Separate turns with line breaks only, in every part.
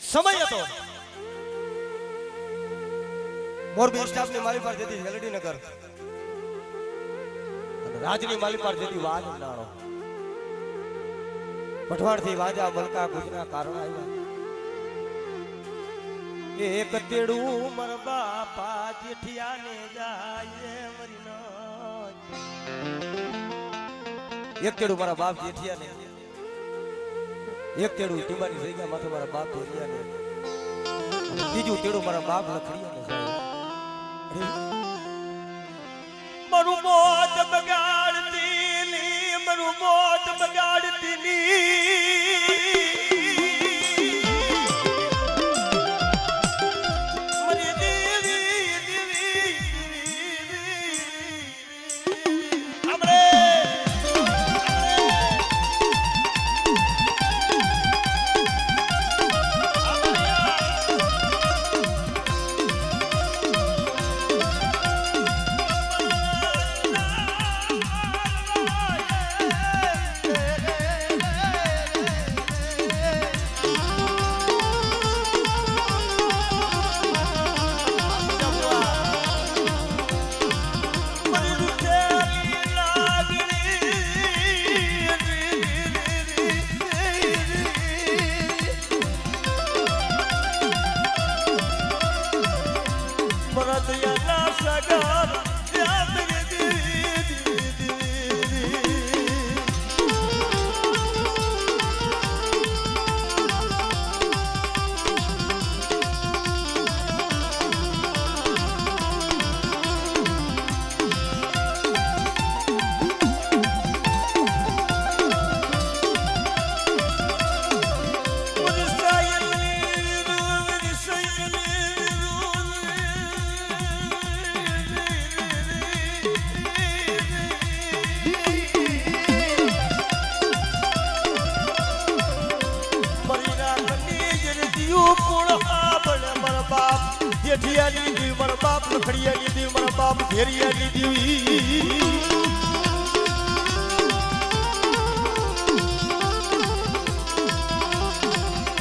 સમય હતો મોરબી સ્ટાફની માલી પર જતી વેલડીનગર અને રાજની માલી પર જતી વાજ નાળો પઠવાડથી વાજા મલકા ગુજના કારણ આવ્યા એક તેડું મર બાપા જેઠિયાને જાય મરીનો એક તેડું મારા બાપ જેઠિયાને એક તેડું ટીંબાની જગ્યા માથે મારા બાપ જેઠિયાને ત્રીજું તેડું મારા બાપ લખડીયાને જાય મારું મોત બગાડતી ની મારું મોત બગાડતી ની જેઠિયાની દીવ મારા બાપ લખડિયાની દીવ મારા બાપ ઘેરિયાની દીવ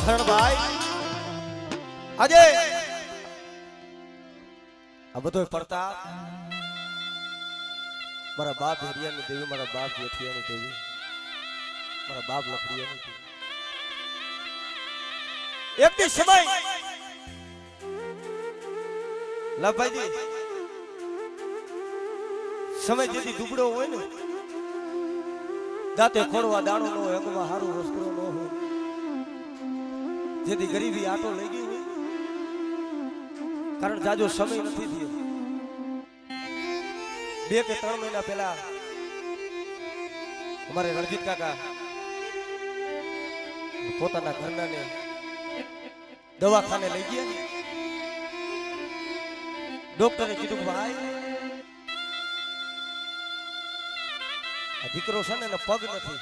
હરણભાઈ આજે આ બધો પડતા મારા બાપ ઘેરિયાની દેવી મારા બાપ જેઠિયાની દેવી મારા બાપ લખડિયાની દેવી એક દી સમય લાભાજી સમય જેથી દુબળો હોય ને દાંતે ખોડવા દાણો નો હોય અંગમાં હારું વસ્ત્રો નો હોય જેથી ગરીબી આટો લઈ ગઈ હોય કારણ જાજો સમય નથી થયો 2 કે 3 મહિના પહેલા અમારે રણજીત કાકા પોતાના ઘરના ને દવાખાને લઈ ગયા ડોક્ટરે કીધું ભાઈ આ દીકરો છે ને પગ નથી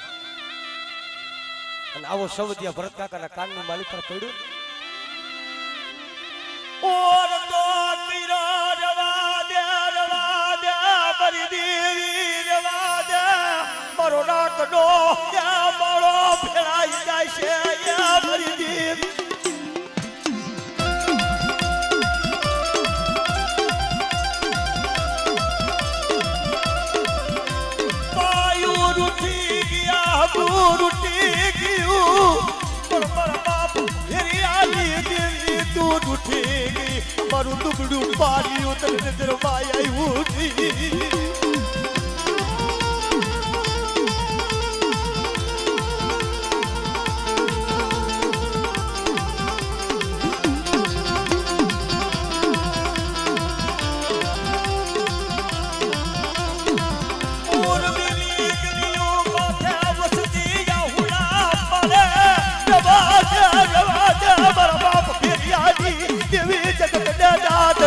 અને આવો સવદિયા ભરત કાકાના કાનની માલી પર પડ્યું ઓર તો તીરા રવા દે મારી દેવી રવા દે મારો નાકડો યા મારો ફેરાઈ જાય છે યા મારી દેવી રૂટી ગયું પણ મારા બાપ ઘેરિયાની દેવી તું રૂઠી ગઈ મારું દુબળું પાડ્યું તને નજરમાં આવ્યું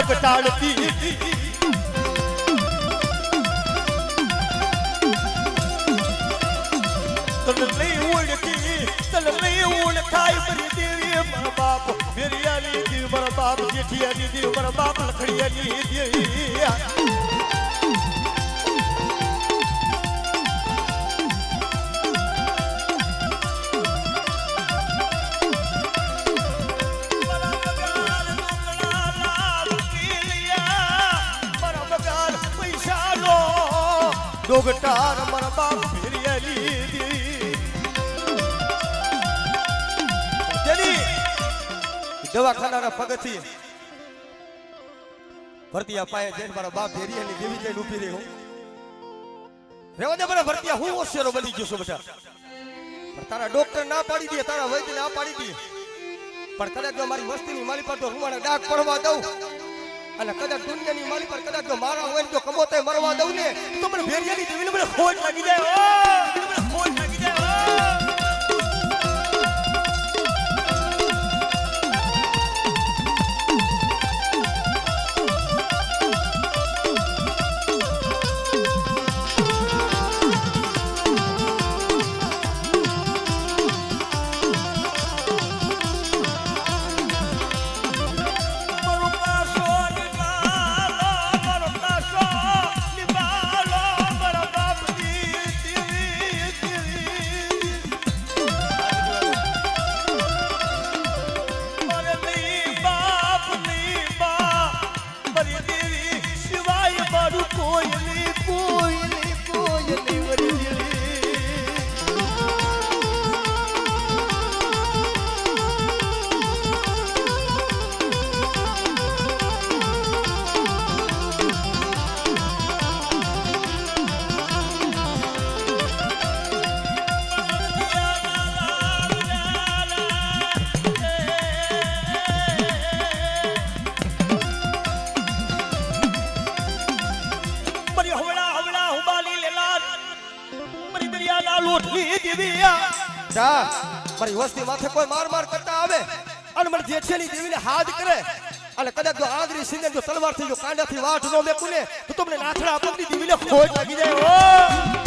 ઘટાડતી તને નહીં ઓળખાય મારી દેવી મારા બાપ ફેરિયાની દેવ મારા બાપ જેઠિયાની દેવ મારા બાપ લખડિયાની દેવી ડોગટાર મારા બાપ ફેરિયાલી તેની દવાખાનાના પગથી ભરતિયા પાયે જઈને મારા બાપ ફેરિયાની દેવી જઈને ઊભી રહી હું રેવા દે મારા ભરતિયા હું હોશિયારો બની ગયો છું બેટા પણ તારા ડોક્ટર ના પાડી દે તારા વૈદ્ય ના પાડી દે પણ કદાચ જો મારી વસ્તીની માલી પર તો હું મને ડાક પડવા દઉં અને કદાચ દુનિયાની માલી પર કદાચ જો મારા હોય તો કમોતે મરવા દઉં ને તો મને ભેરિયાની દેવીને મને ખોટ લાગી જાય મને ખોટ લાગી જાય મારી વસ્તી માથે કોઈ માર માર કરતા આવે અને મને જેઠિયાની દેવીને હાથ કરે અને કદાચ જો આંગળી સિંદે જો તલવારથી જો કાંડાથી વાટ નો મેકું ને તો તમને નાથડા પગની દેવીને ખોટ લાગી જાય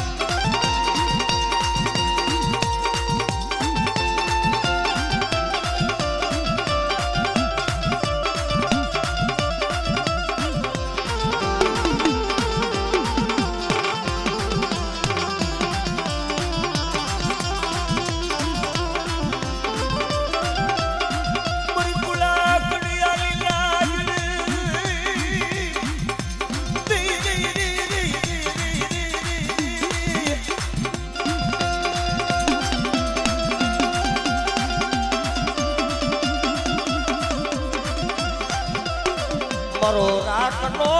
મારો રાખનો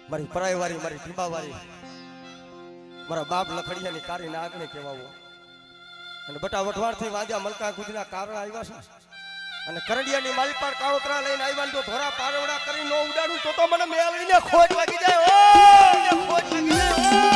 મારી પરાયવારી મારી ટીંબાવારી મારા બાપ લખડિયાની કારીને આગળ કહેવાવો અને બટા વઢવાડથી વાંદ્યા મલકા ગુજના કારણ આવ્યા છે અને કરડિયાની માલી પર કાળોતરા લઈને આવ્યા તો ધોરા પારવડા કરી નો ઉડાડું તો મને મેળવીને ખોટ લાગી જાય ખોટ લાગી જાય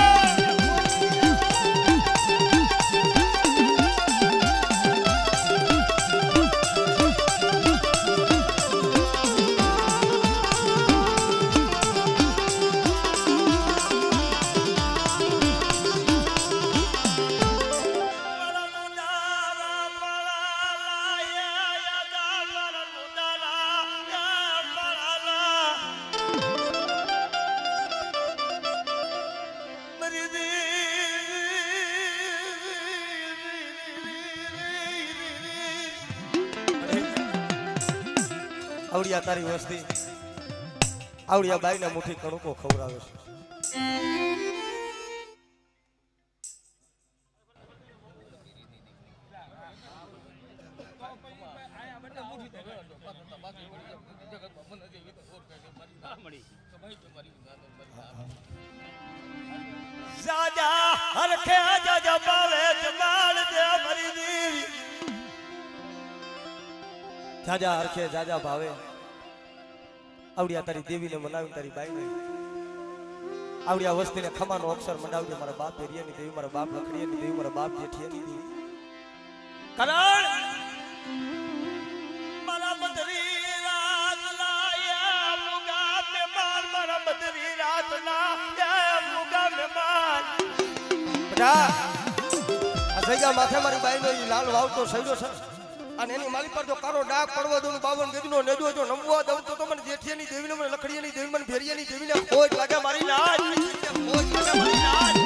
આવડિયા તારી વસ્તી આવડિયા બાઈના મુઠ્ઠી કણુકો ખવડાવે છે જાજા હરખે જાજા પાવે જમાલ દે મરી દેવી જાજા હરખે જાજા ભાવે આવડિયા તારી દેવીને મનાવી તારી બાઈને આવડિયા વસ્તીને ખમાનો અક્ષર મંડાવજે મારા બાપ એરિયાની દેવી મારા બાપ લખડિયાની દેવી મારા બાપ જેઠિયાની દેવી કરણ મારા બદરી રાત લાયા મુગા મે માર મારા બદરી રાત લાયા મુગા મે માર બડા જગ્યા માથે મારી બાઈનો ઈ લાલ વાવતો સડ્યો છે અને એની માલી પર જો કારો ડાક પડવો દઉં 52 ગજનો નેદો જો નમવા દઉં તો મને જેઠિયાની દેવીને મને લખડીયાની દેવી મને ભેરિયાની દેવીને ખોજ લાગે મારી નાચ ખોજ લાગે મારી નાચ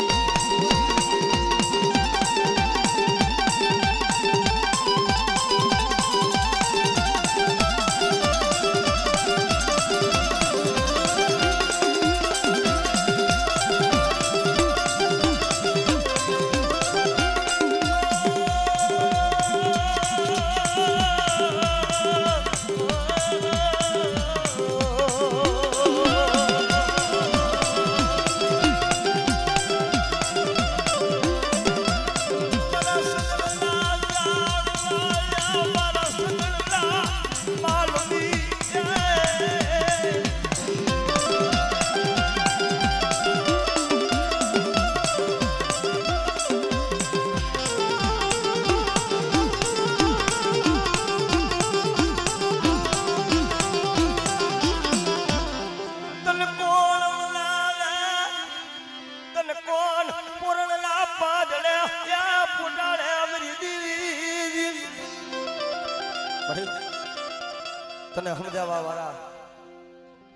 તને સમજાવવા વાળા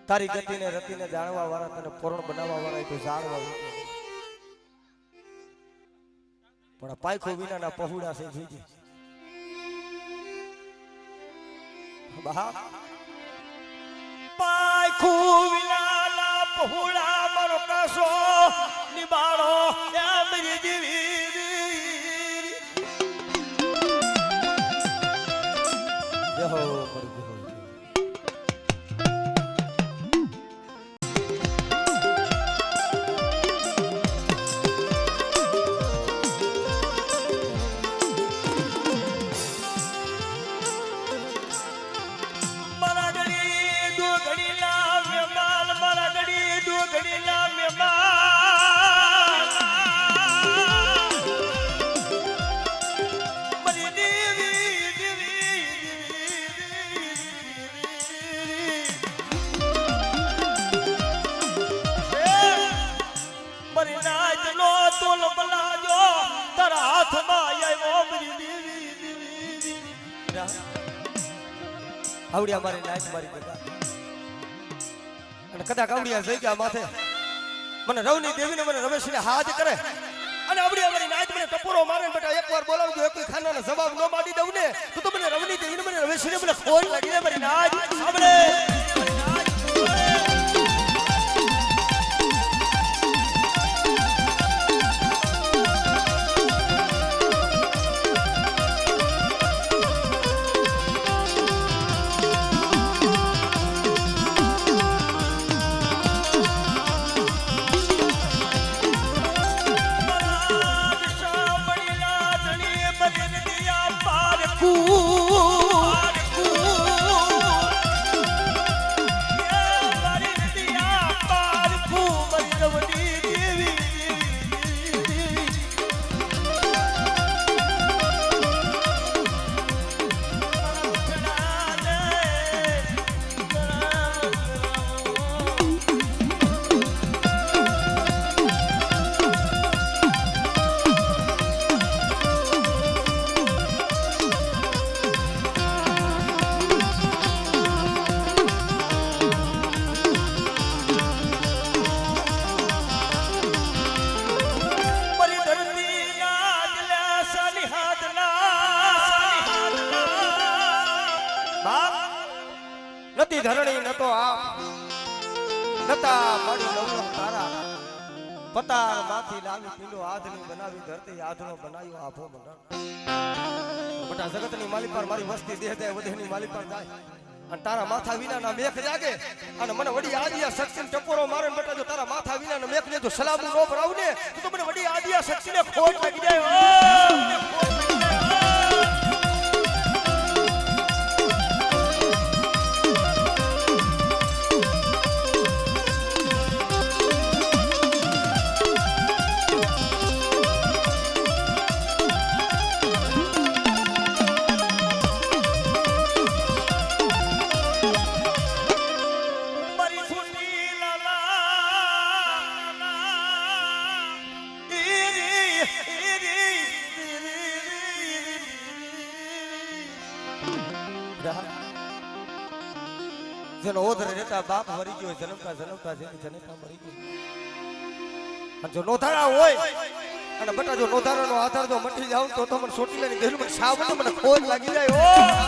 તારી ગતિને રતિને જાણવા વાળા તને પૂર્ણ બનાવવા વાળા તો જાણવા પણ પાયખો વિનાના પહોળા છે જોઈજે બહા પાયખો વિનાના પહોળા મારો કાસો નિબાળો એ મારી દેવી જય હો આવડિયા મારી નાચ મારી બધા અને કદાચ આવડિયા જઈ ગયા માથે મને રવની દેવીને મને રમેશને હાથ કરે અને આવડિયા મારી નાચ મને ટપોરો મારે ને બેટા એકવાર બોલાવજો એક ખાનાનો જવાબ ન માડી દઉં ને તો મને રવની દેવીને મને રમેશને મને ફોન લાગીને મારી નાચ સાંભળે નતી ધરણી નતો આ નતા મળી નવરો તારા પતાર માથી લાવી પીંડો આધની બનાવી ધરતી આધનો બનાવ્યો આભો મંડળ મોટા જગતની માલી પર મારી વસ્તી દેહ દે વધેની માલી પર જાય અને તારા માથા વિનાના મેખ જાગે અને મને વડી આદિયા શક્તિને ટપોરો મારે ને બેટા જો તારા માથા વિનાના મેખ ને જો સલામુ નો ભરાવ ને તો મને વડી આદિયા શક્તિને ખોટ લાગી જાય જેનો ઓધરે રહેતા બાપ મરી ગયો જન્મતા જન્મતા જેની જનેતા મરી ગયો અને જો નોધારા હોય અને બટા જો નોધારાનો આધાર જો મટી જાવ તો મને સોટી લઈને દેલું મને સાવ મને ખોજ લાગી જાય ઓ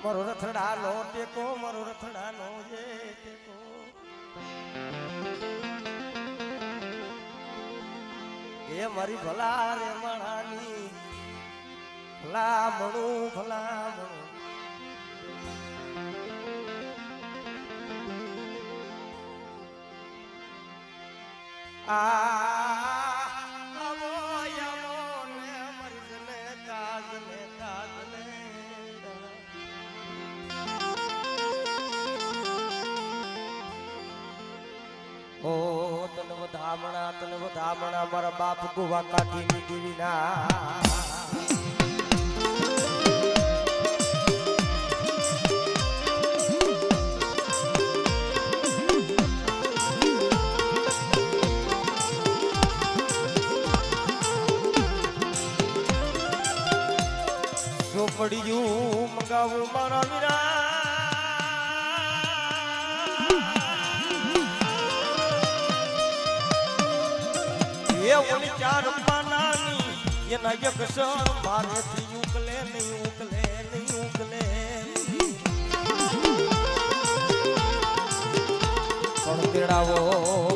મારો રથડા નો ટેકો મારો રથડા નો જે ટેકો એ મારી ભલા રે મણાની ભલામણું ભલામણું ઓ તન વધામણા મારા બાપ ગોવા કાઠી ની દેવીના પડ્યું મંગાવું મારા વીરા એ ઓલી ચાર પાનાની એના એક સર મારેથી ઉકલે નહીં ઉકલે નહીં ઉકલે પણ તેડાવો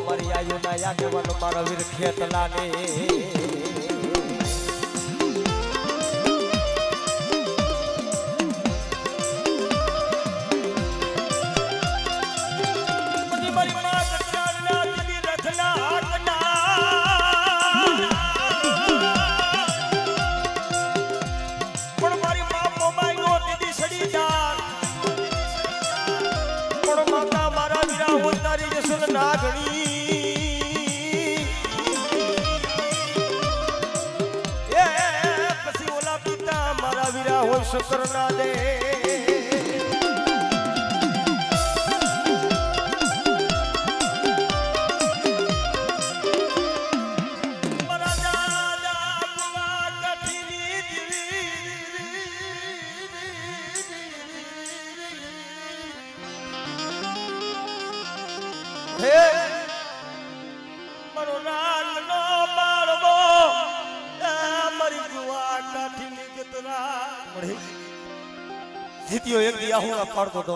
મારી આયુ ના આગેવાનો મારા વીર ખેતલા ને શંકર ના દે જીત્યો એક દી આહુડા પાડતો હતો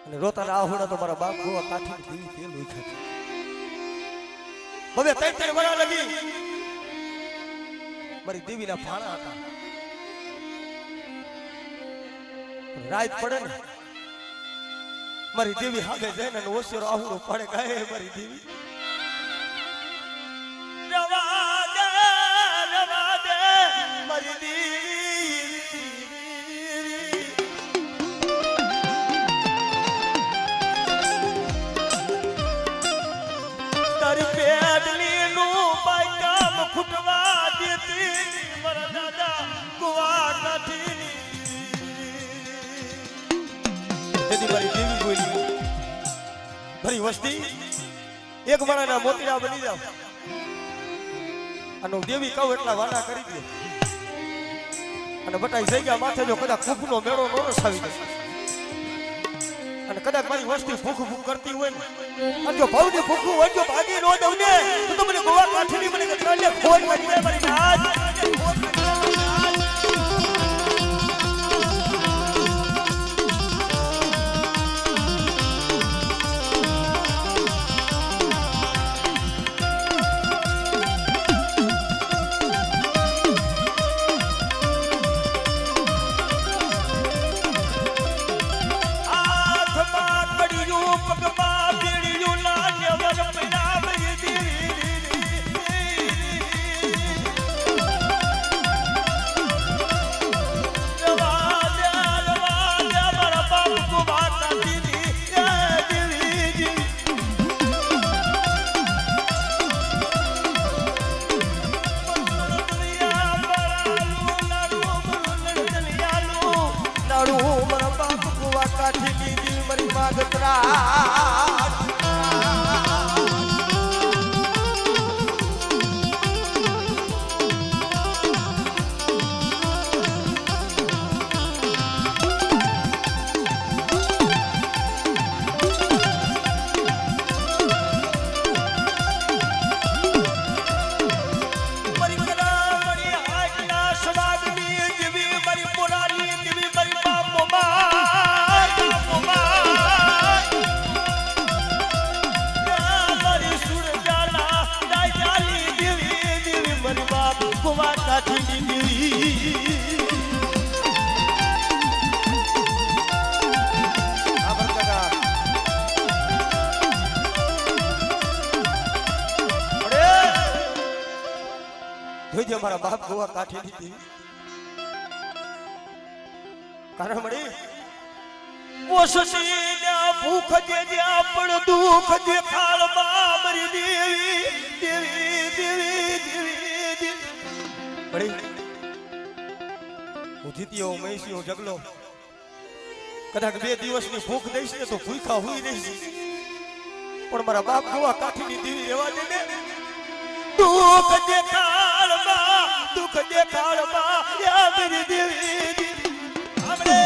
અને રોતાના આહુડા તો મારા બાપ ગોવા કાઠી દેવી તેલ ઉખાતી બબે ત્રણ વરા લગી મારી દેવીના ફાણા હતા રાત પડે ને મારી દેવી હાગે જાય ને ઓશિયો આહુડો પાડે કાય મારી દેવી રવા દે મારી દેવી ફૂટવા દેતી મારા દાદા ગોવા કાઠીની તેથી મારી દેવી બોલી ભરી વસ્તી એક મારાના મોતીડા બની જાવ અને દેવી કહું એટલા વાડા કરી દે અને બટાઈ જગ્યા માથે જો કદાચ કુફનો મેળો નો રસાવી દે અને કદાચ મારી વસ્તી ભૂખ ભૂખ કરતી હોય ને અને જો ભાવની ભૂખું હોય જો ભાગી નો દઉં ને તો મને ગોવા કાઠીની મને કતરાલે ખોટ લાગી જાય મારી નાજ પગમાં બેડીયું લાલ્ય વર કાઠીની દેવી જોઈજો મારા બાપ ગોવા કાઠીની દેવી કારણ મળી પોષતીના ભૂખ દેજ્યા પણ દુઃખ દેખાડમાં મરી દેવી દેવી દેવી દેવી મળી હું જીત્યો મહીસ્યો જગલો કદાચ 2 દિવસની ભૂખ દઈશ ને તો ભૂખા હોઈ રહીશ પણ મારા બાપ ગોવા કાઠીની દેવી રહેવા દે ને દુઃખ દેખાડમાં યા મરી દેવી આપણે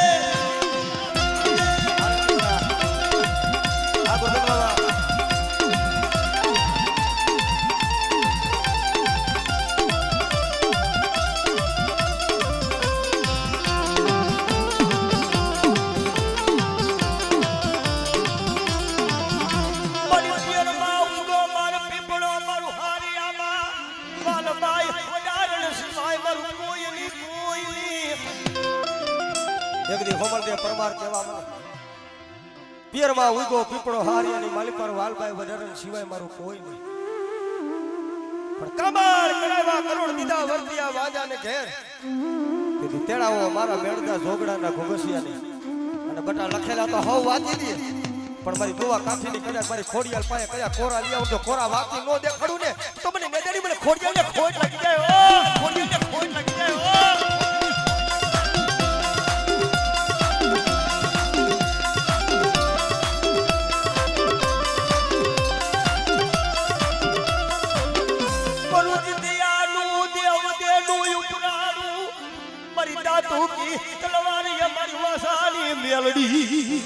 જગદી હોમલદેવ પરમાર કહેવા મને પિયરમાં ઉગો પીપળો હારી અને માલી પર વાલભાઈ વધારણ સિવાય મારું કોઈ નહીં પણ કમાલ કરાવા કરોડ દીધા વર્તિયા વાજાને ઘેર કીધું તેડાવો મારા મેળદા જોગડાના ઘોઘસિયાને અને બટા લખેલા તો હવ વાંચી દે પણ મારી ગોવા કાઠીની કદાચ મારી ખોડિયાલ પાસે કયા કોરા લઈ આવું તો કોરા વાંચી નો દેખાડું ને તો મને મેદાની મને ખોડિયાલને ખોટ લાગી જાય ખોડિયાલને ખોટ લાગી જાય की तलवार ये मारी वासानी मेलडी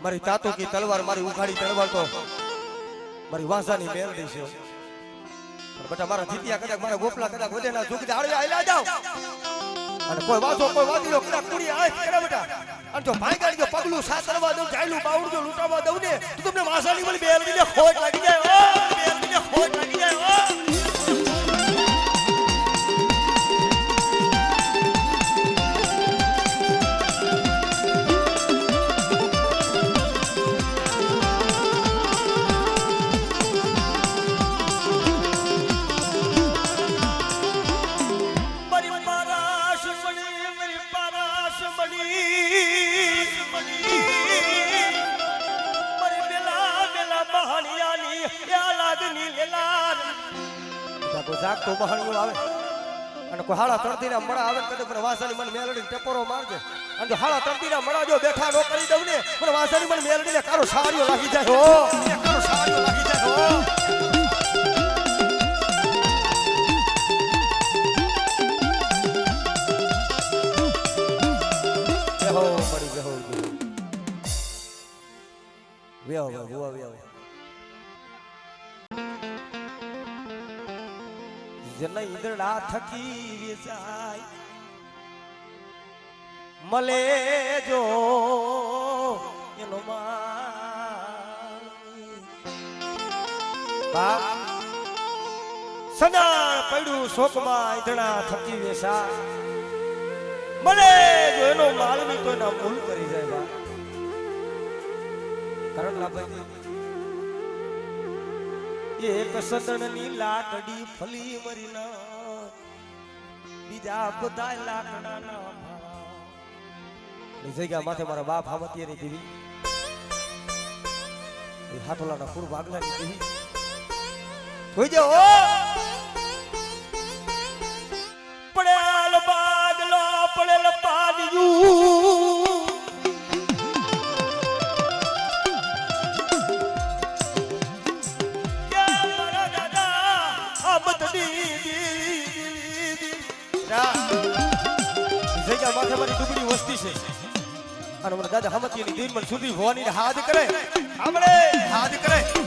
मारी तातो की तलवार मारी उखाड़ी तलवार तो मारी वासानी मेलडी છે બટા મારા જીતિયા કદાચ મારા ગોપલા કદાચ ગોદેના ઝુક દે આળે આયલા જાવ અને કોઈ વાસો કોઈ વાદીલો કદાચ કુડી આય કરે બટા અને જો ભાઈ ગાડી જો પગલું સાતરવા દઉં જાયલું બાવડ જો લૂટાવા દઉં ને તો તમને વાસાની મળી મેલડીને ખોટ લાગી જાય મેલડીને ખોટ લાગી જાય જાગતો મહાણિયો આવે અને કોઈ હાળા તળતીના મડા આવે કદે પણ વાસાની મન મેલડીને ટપોરો મારજે અને જો હાળા તળતીના મડા જો બેઠા નો કરી દઉં ને પણ વાસાની મન મેલડીને કારો સારીઓ લાગી જાય હો કારો સારીઓ લાગી જાય હો બેહો પડી બેહો વેહો વેહો જન ઈદડા થકી વેચાય મલે જો એનો બાપ સદાળ પડ્યું શોકમાં ઈદડા થકી વેચાય મલે જો એનો માલવી તો એના ભૂલ કરી જાય બા કારણ લાભાઈ એક સદણની લાકડી ફલી મરી ન બીજા બધા લાકડાના જગ્યા માથે મારા બાપ હામતિયાની દેવી હાથોલાના પૂર ભાગલાની દેવી જોઈ જાઓ પડેલ બાગલો પડેલ પાડ્યું માથે મારી ડુગરી વસ્તી છે અને મને દાદા હમતીની દિન મન સુધી ભવાની હાથ કરે આપણે હાથ કરે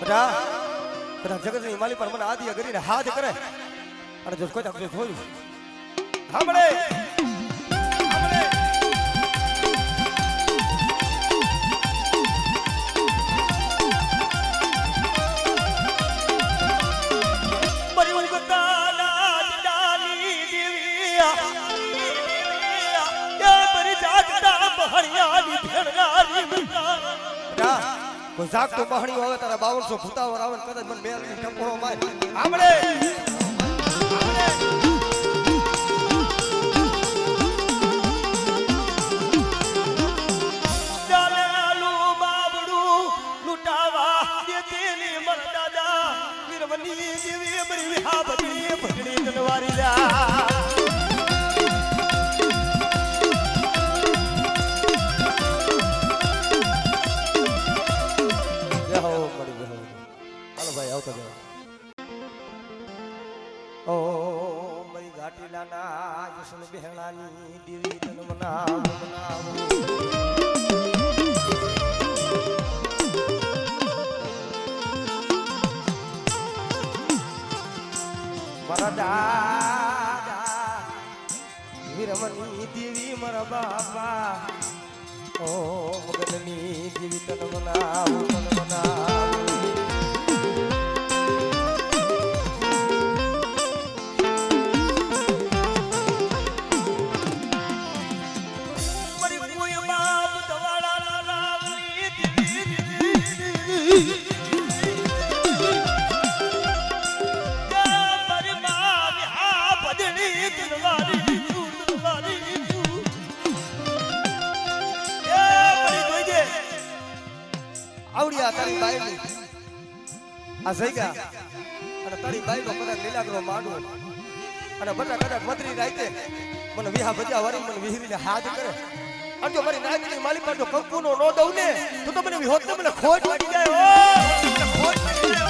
બેટા કદાચ જગતની માલી પર મને આદિ કરીને હાથ કરે અને જો કોઈ તકલીફ હોય સાંભળે કોઈ જાગતો બહણીઓ આવે તારા 5200 ભૂતાવર આવે કદાચ મને મેલની ટપોરો માર આમળે ચાલેલું બાબડું લૂટાવા દેતેલી મર દાદા વીરમની દેવી મરી વિહા બગડી પકડી તલવારી જા ઓ મરી ઘાટીલાના જસન બહેણાની દેવી તન મનાવ મનાવ મારા દાદા વીરમની દેવી મારા બાપા ઓ મગનની દેવી તન મનાવ આવડિયા તારી બાઈ આ જઈગા અને તારી બાઈ નો કદાચ લીલાગરો માંડવો અને બટા કદાચ મતરી રાતે મને વિહા ભજ્યા વારી મને વિહરીને હાથ કરે અને જો મારી નાગની માલી પર જો કંકુનો નો દઉં ને તો મને વિહોત ને મને ખોટ લાગી જાય ઓ ખોટ લાગી જાય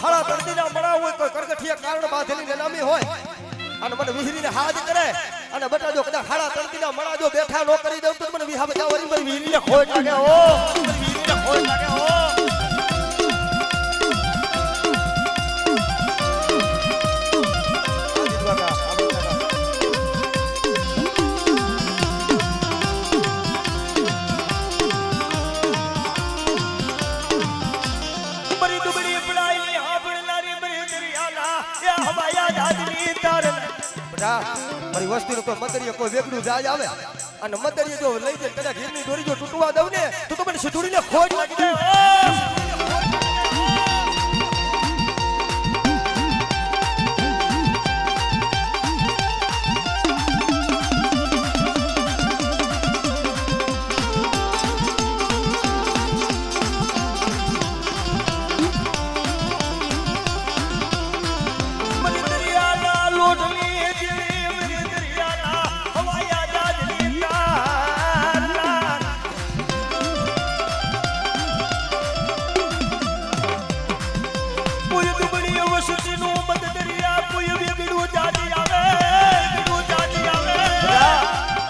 હાડા તરતીના મણા હોય કોઈ કરગઠિયા કારણ બાંધેલી નનામી હોય અને મને વિહરીને હાથ કરે અને બટા જો કદાચ હાડા તરતીના મણા જો બેઠા નો કરી દઉં તો મને વિહા બજા વરી મને વિહરીને ખોટ લાગે હો વિહરીને ખોટ લાગે હો મારી વસ્તી નો કોઈ મદરીએ કોઈ વેગડું જાજ આવે અને મદરીએ જો લઈ જાય કદાચ હીરની દોરી જો તૂટવા દઉં ને તો મને સિધુડીને ખોટ લાગી જાય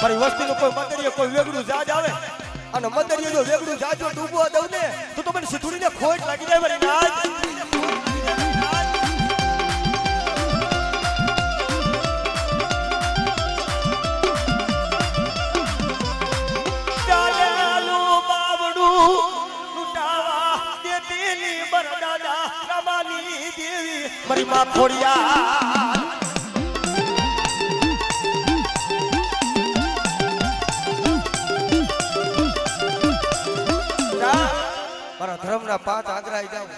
મારી વસ્તી નું કોઈ મદરીએ કોઈ વેગડું જાજ આવે અને મદરીએ જો વેગડું જાજો ડૂબવા દઉં ને તો મને સિધુડીને ખોટ લાગી જાય મારી નાજ ચાલેલું બાબડું લૂટાવા દેતેલી મર દાદા રામાની દેવી મારી માં ખોડિયા મારા ધર્મના 5 આગ્રાઈ જાવ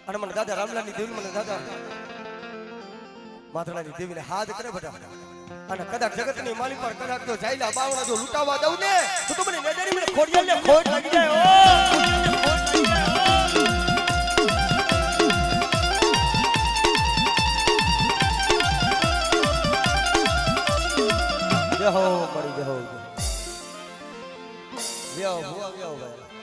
અને મને દાદા રામલાલની દેવી મને દાદા માથાની દેવીને હાથ કરે બેટા અને કદાચ જગતની માલિક પર કદાચ જો જાયલા બાવણા જો લૂંટાવા દઉં ને તો મને નજરી મને ખોડિયાલને ખોટ લાગી જાય ઓ જહો પડી જહો વ્યો ભુવા વ્યો ભાઈ